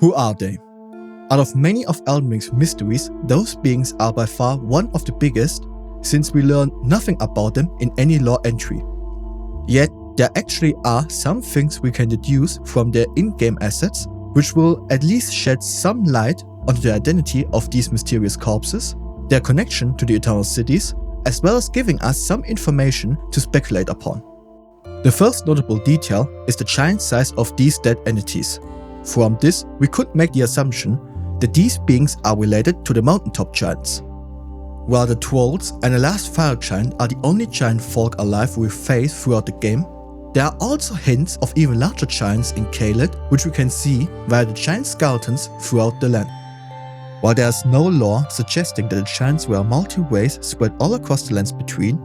Who are they? Out of many of Elden Ring's mysteries, those beings are by far one of the biggest, since we learn nothing about them in any lore entry. Yet, there actually are some things we can deduce from their in-game assets, which will at least shed some light onto the identity of these mysterious corpses, their connection to the Eternal Cities, as well as giving us some information to speculate upon. The first notable detail is the giant size of these dead entities. From this, we could make the assumption that these beings are related to the mountaintop giants. While the trolls and the last fire giant are the only giant folk alive we face throughout the game, there are also hints of even larger giants in Caelid, which we can see via the giant skeletons throughout the land. While there is no lore suggesting that the giants were multi-ways spread all across the lands between,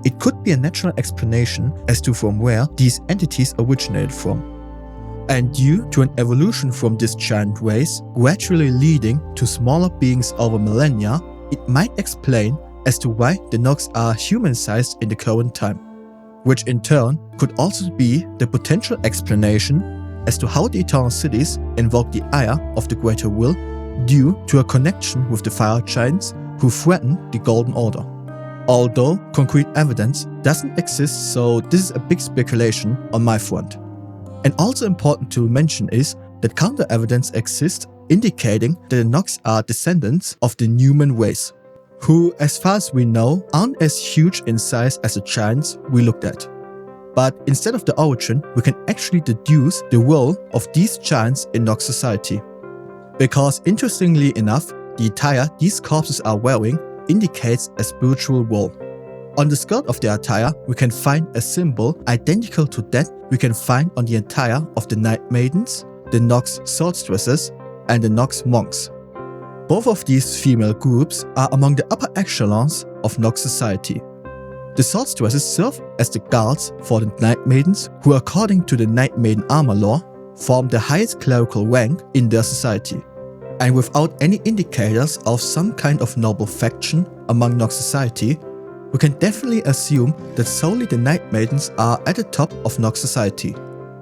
it could be a natural explanation as to from where these entities originated from. And due to an evolution from this giant race, gradually leading to smaller beings over millennia, it might explain as to why the Noks are human-sized in the current time, which in turn could also be the potential explanation as to how the Eternal Cities invoke the ire of the Greater Will due to a connection with the fire giants who threaten the Golden Order. Although concrete evidence doesn't exist, so this is a big speculation on my front. And also important to mention is that counter-evidence exists indicating that the Noks are descendants of the Numen race, who, as far as we know, aren't as huge in size as the giants we looked at. But instead of the origin, we can actually deduce the role of these giants in Nox society. Because interestingly enough, the attire these corpses are wearing indicates a spiritual role. On the skirt of their attire, we can find a symbol identical to that we can find on the attire of the Night Maidens, the Nox Swordstresses, and the Nox Monks. Both of these female groups are among the upper echelons of Nox society. The Swordstresses serve as the guards for the Night Maidens, who according to the Night Maiden armor lore, form the highest clerical rank in their society. And without any indicators of some kind of noble faction among Nox society, we can definitely assume that solely the Night Maidens are at the top of Nox society,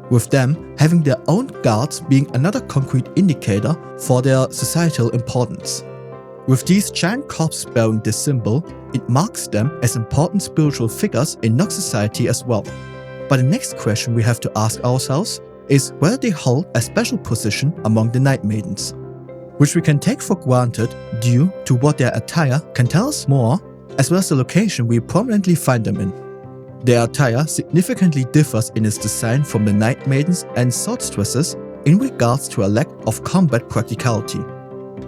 with them having their own guards being another concrete indicator for their societal importance. With these giant corpses bearing this symbol, it marks them as important spiritual figures in Nox society as well. But the next question we have to ask ourselves is whether they hold a special position among the Night Maidens, which we can take for granted due to what their attire can tell us more, as well as the location we prominently find them in. Their attire significantly differs in its design from the Night Maidens and Swordstresses in regards to a lack of combat practicality.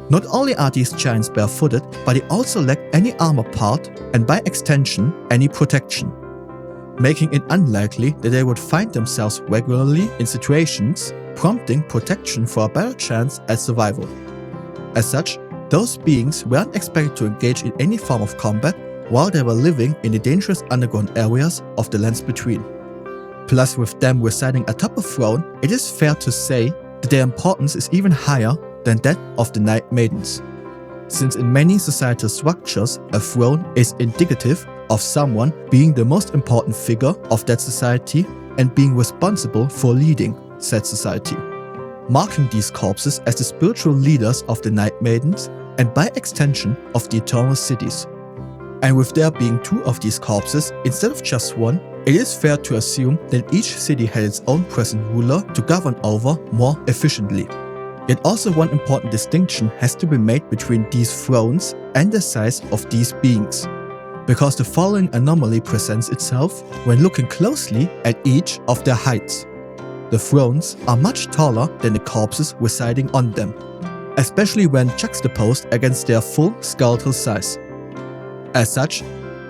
Not only are these giants barefooted, but they also lack any armor part and by extension any protection, making it unlikely that they would find themselves regularly in situations prompting protection for a better chance at survival. As such, those beings weren't expected to engage in any form of combat while they were living in the dangerous underground areas of the lands between. Plus, with them residing atop a throne, it is fair to say that their importance is even higher than that of the Night Maidens, since in many societal structures, a throne is indicative of someone being the most important figure of that society and being responsible for leading said society, marking these corpses as the spiritual leaders of the Night Maidens and by extension of the Eternal Cities. And with there being two of these corpses instead of just one, it is fair to assume that each city had its own present ruler to govern over more efficiently. Yet also one important distinction has to be made between these thrones and the size of these beings, because the following anomaly presents itself when looking closely at each of their heights. The thrones are much taller than the corpses residing on them, especially when juxtaposed against their full skeletal size. As such,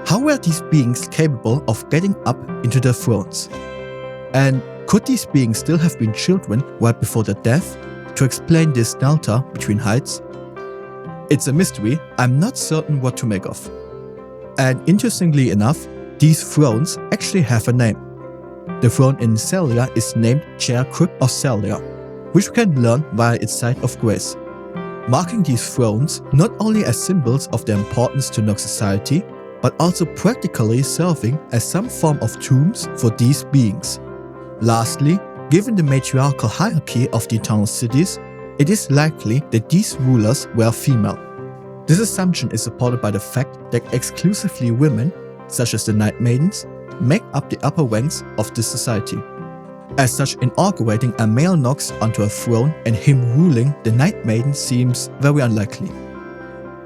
how were these beings capable of getting up into their thrones? And could these beings still have been children right before their death to explain this delta between heights? It's a mystery I'm not certain what to make of. And interestingly enough, these thrones actually have a name. The throne in Celia is named Chair Crypt of Celia, which we can learn via its site of grace, marking these thrones not only as symbols of their importance to Nox society, but also practically serving as some form of tombs for these beings. Lastly, given the matriarchal hierarchy of the Eternal Cities, it is likely that these rulers were female. This assumption is supported by the fact that exclusively women, such as the Night Maidens, make up the upper ranks of this society. As such, inaugurating a male Nox onto a throne and him ruling the Night Maiden seems very unlikely.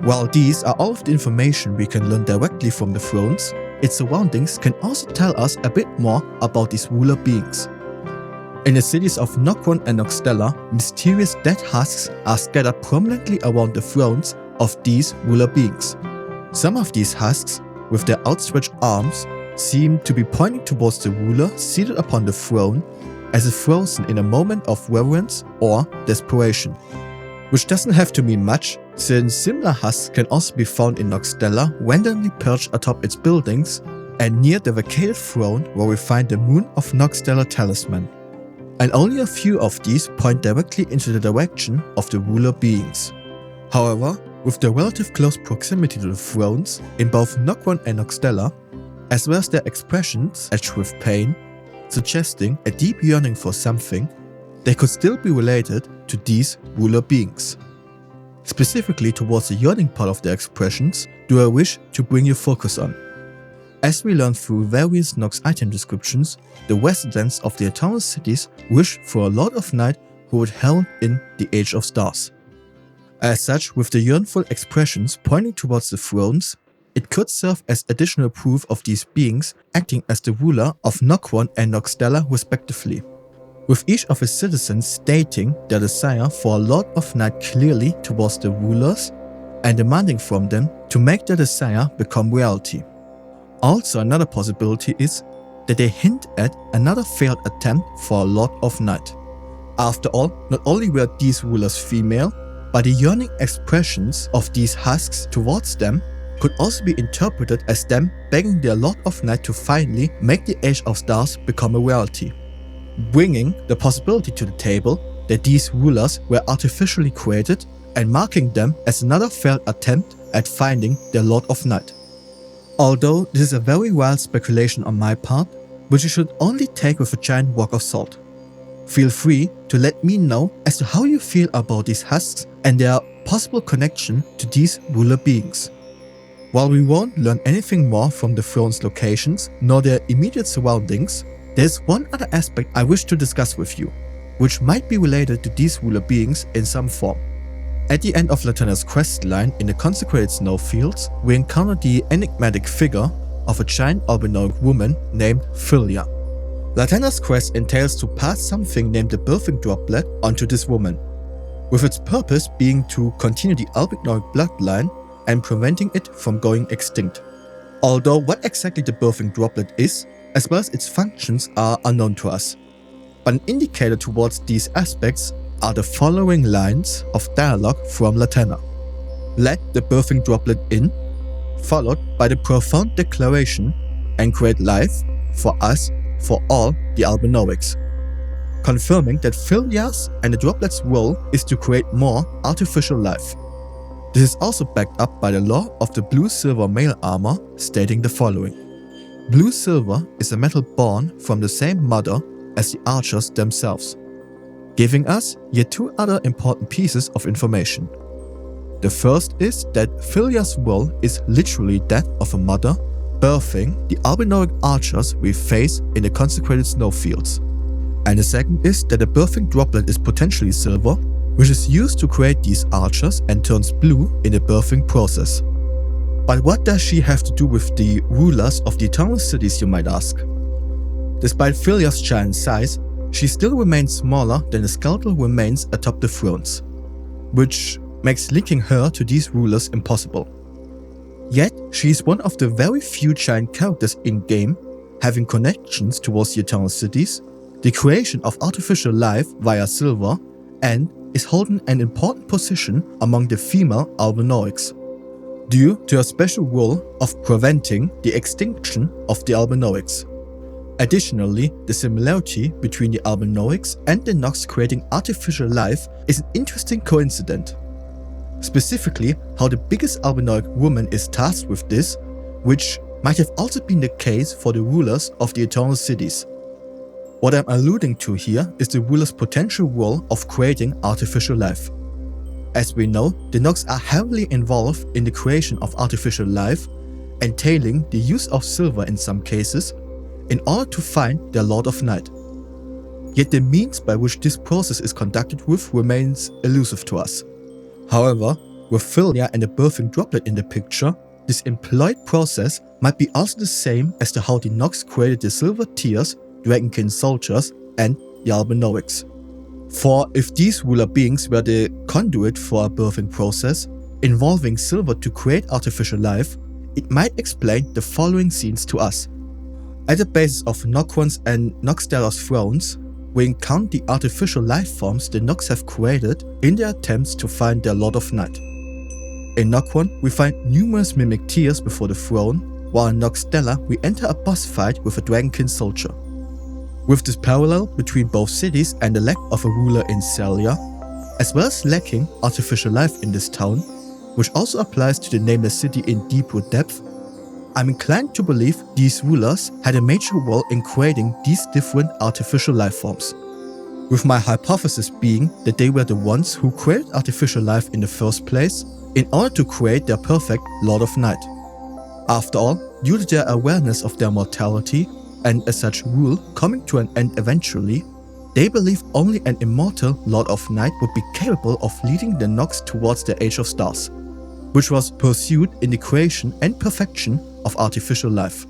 While these are all of the information we can learn directly from the thrones, its surroundings can also tell us a bit more about these ruler beings. In the cities of Nokron and Nokstella, mysterious dead husks are scattered prominently around the thrones of these ruler beings. Some of these husks, with their outstretched arms, seem to be pointing towards the ruler seated upon the throne, as if frozen in a moment of reverence or desperation. Which doesn't have to mean much, since similar husks can also be found in Nokstella randomly perched atop its buildings and near the vacated throne where we find the Moon of Nokstella talisman. And only a few of these point directly into the direction of the ruler beings. However, with the relative close proximity to the thrones in both Nokron and Nokstella, as well as their expressions etched with pain, suggesting a deep yearning for something, they could still be related to these ruler beings. Specifically towards the yearning part of their expressions do I wish to bring your focus on. As we learn through various Nox item descriptions, the residents of the Eternal Cities wish for a Lord of Night who would herald in the Age of Stars. As such, with the yearnful expressions pointing towards the thrones, it could serve as additional proof of these beings acting as the ruler of Nokron and Nokstella respectively, with each of its citizens stating their desire for a Lord of Night clearly towards the rulers and demanding from them to make their desire become reality. Also, another possibility is that they hint at another failed attempt for a Lord of Night. After all, not only were these rulers female, but the yearning expressions of these husks towards them could also be interpreted as them begging their Lord of Night to finally make the Age of Stars become a reality, bringing the possibility to the table that these rulers were artificially created and marking them as another failed attempt at finding their Lord of Night. Although this is a very wild speculation on my part, which you should only take with a giant rock of salt. Feel free to let me know as to how you feel about these husks and their possible connection to these ruler beings. While we won't learn anything more from the throne's locations nor their immediate surroundings, there's one other aspect I wish to discuss with you, which might be related to these ruler beings in some form. At the end of Latenna's quest line in the consecrated snowfields, we encounter the enigmatic figure of a giant albinoic woman named Philia. Latenna's quest entails to pass something named the birthing droplet onto this woman, with its purpose being to continue the albinoic bloodline and preventing it from going extinct. Although what exactly the birthing droplet is, as well as its functions, are unknown to us. But an indicator towards these aspects are the following lines of dialogue from Latenna. Let the birthing droplet in, followed by the profound declaration, and create life for us, for all the albinoics, confirming that Philia's and the droplet's role is to create more artificial life. This is also backed up by the law of the blue-silver male armor, stating the following. Blue-silver is a metal born from the same mother as the archers themselves, giving us yet two other important pieces of information. The first is that Philia's role is literally that of a mother, birthing the albinoic archers we face in the consecrated snowfields. And the second is that the birthing droplet is potentially silver, which is used to create these archers and turns blue in the birthing process. But what does she have to do with the rulers of the Eternal Cities, you might ask? Despite Philia's giant size, she still remains smaller than the skeletal remains atop the thrones, which makes linking her to these rulers impossible. Yet, she is one of the very few giant characters in-game having connections towards the Eternal Cities, the creation of artificial life via silver, and is holding an important position among the female albinoics, due to her special role of preventing the extinction of the albinoics. Additionally, the similarity between the albinoics and the Nox creating artificial life is an interesting coincidence. Specifically, how the biggest albinoic woman is tasked with this, which might have also been the case for the rulers of the Eternal Cities. What I'm alluding to here is the ruler's potential role of creating artificial life. As we know, the Noks are heavily involved in the creation of artificial life, entailing the use of silver in some cases, in order to find their Lord of Night. Yet the means by which this process is conducted with remains elusive to us. However, with Philia and the birthing droplet in the picture, this employed process might be also the same as to how the Noks created the Silver Tears, Dragonkin soldiers, and the Albinoics. For if these ruler beings were the conduit for a birthing process, involving silver to create artificial life, it might explain the following scenes to us. At the basis of Nokron's and Nokstella's thrones, we encounter the artificial life forms the Noks have created in their attempts to find their Lord of Night. In Nokron, we find numerous mimic tears before the throne, while in Nokstella we enter a boss fight with a Dragonkin soldier. With this parallel between both cities and the lack of a ruler in Celia, as well as lacking artificial life in this town, which also applies to the nameless city in Deepwood Depth, I'm inclined to believe these rulers had a major role in creating these different artificial life forms, with my hypothesis being that they were the ones who created artificial life in the first place in order to create their perfect Lord of Night. After all, due to their awareness of their mortality, and as such rule coming to an end eventually, they believed only an immortal Lord of Night would be capable of leading the Noks towards the Age of Stars, which was pursued in the creation and perfection of artificial life.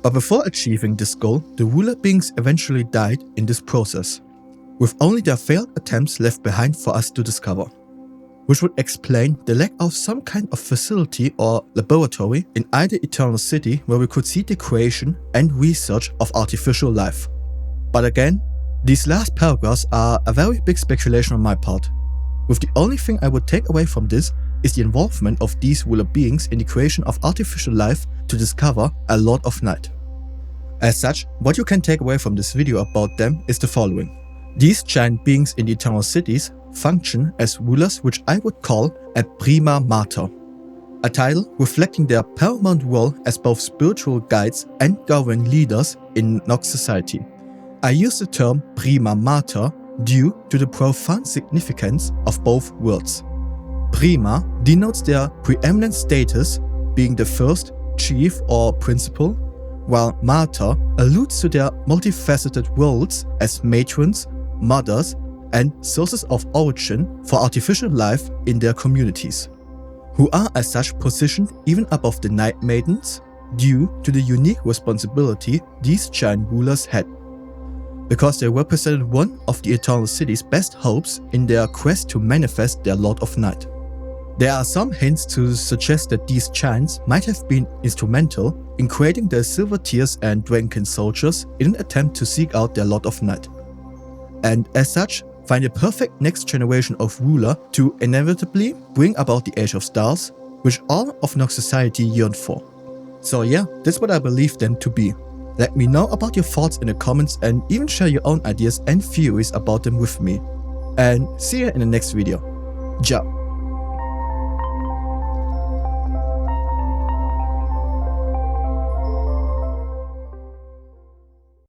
But before achieving this goal, the ruler beings eventually died in this process, with only their failed attempts left behind for us to discover, which would explain the lack of some kind of facility or laboratory in either Eternal City where we could see the creation and research of artificial life. But again, these last paragraphs are a very big speculation on my part, with the only thing I would take away from this is the involvement of these ruler beings in the creation of artificial life to discover a Lord of Night. As such, what you can take away from this video about them is the following. These giant beings in the Eternal Cities function as rulers which I would call a prima mater, a title reflecting their paramount role as both spiritual guides and governing leaders in Nox society. I use the term prima mater due to the profound significance of both words. Prima denotes their preeminent status, being the first, chief or principal, while mater alludes to their multifaceted roles as matrons, mothers, and sources of origin for artificial life in their communities, who are as such positioned even above the Night Maidens due to the unique responsibility these giant rulers had, because they represented one of the Eternal City's best hopes in their quest to manifest their Lord of Night. There are some hints to suggest that these giants might have been instrumental in creating the Silver Tears and Dragonkin soldiers in an attempt to seek out their Lord of Night, and as such find a perfect next generation of ruler to inevitably bring about the Age of Stars, which all of Nox society yearned for. So yeah, that's what I believe them to be. Let me know about your thoughts in the comments and even share your own ideas and theories about them with me. And see you in the next video. Ciao.